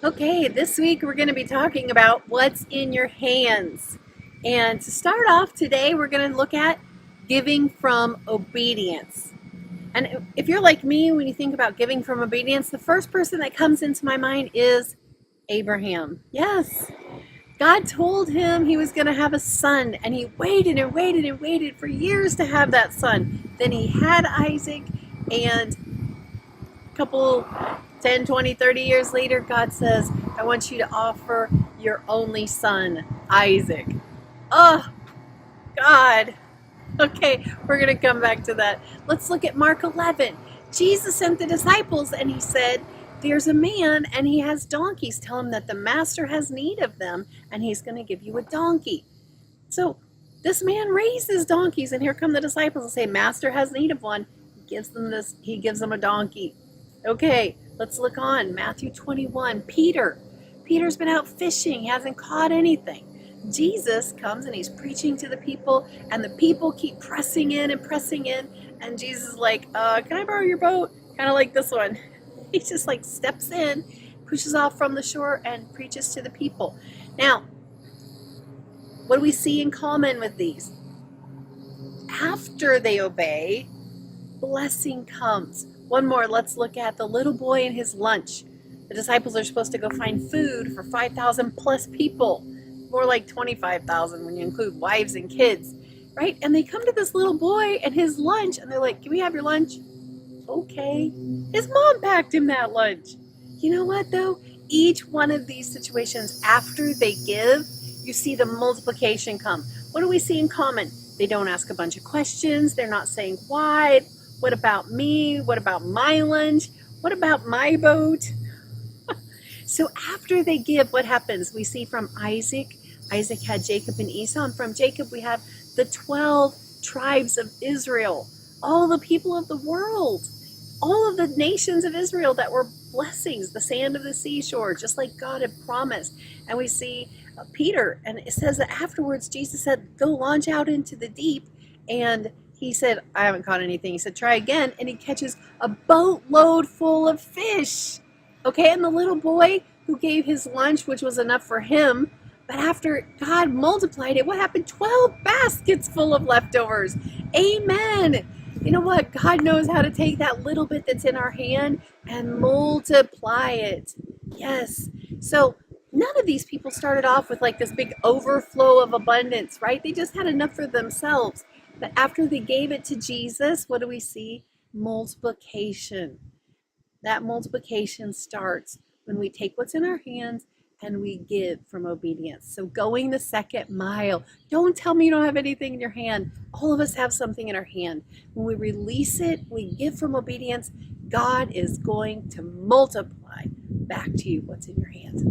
Okay, this week we're going to be talking about what's in your hands. And to start off today, we're going to look at giving from obedience. And if you're like me, when you think about giving from obedience, the first person that comes into my mind is Abraham. Yes, God told him he was going to have a son, and he waited and waited and waited for years to have that son. Then he had Isaac, and a couple 10, 20, 30 years later, God says, I want you to offer your only son, Isaac. Oh, God. Okay, we're going to come back to that. Let's look at Mark 11. Jesus sent the disciples and he said, there's a man and he has donkeys. Tell him that the master has need of them and he's going to give you a donkey. So this man raises donkeys, and here come the disciples and say, master has need of one. He gives them a donkey. Okay, let's look on. Matthew 21. Peter's been out fishing. He hasn't caught anything. Jesus comes and he's preaching to the people, and the people keep pressing in and pressing in. And Jesus is like, can I borrow your boat? Kind of like this one. He just like steps in, pushes off from the shore, and preaches to the people. Now, what do we see in common with these? After they obey, blessing comes. One more, let's look at the little boy and his lunch. The disciples are supposed to go find food for 5,000 plus people. More like 25,000 when you include wives and kids, right? And they come to this little boy and his lunch, and they're like, can we have your lunch? Okay. His mom packed him that lunch. You know what, though? Each one of these situations, after they give, you see the multiplication come. What do we see in common? They don't ask a bunch of questions. They're not saying, why? What about me? What about my lunch? What about my boat? So after they give, what happens? We see from Isaac had Jacob and Esau, and from Jacob we have the 12 tribes of Israel, all the people of the world, all of the nations of Israel that were blessings, the sand of the seashore, just like God had promised. And we see Peter, and it says that afterwards Jesus said, go launch out into the deep, and he said, I haven't caught anything. He said, try again, and he catches a boatload full of fish. Okay, and the little boy who gave his lunch, which was enough for him, but after God multiplied it, what happened? 12 baskets full of leftovers. Amen. You know what? God knows how to take that little bit that's in our hand and multiply it. Yes. So none of these people started off with like this big overflow of abundance, right? They just had enough for themselves. But after they gave it to Jesus, what do we see? Multiplication. That multiplication starts when we take what's in our hands and we give from obedience. So going the second mile. Don't tell me you don't have anything in your hand. All of us have something in our hand. When we release it, we give from obedience, God is going to multiply back to you what's in your hands.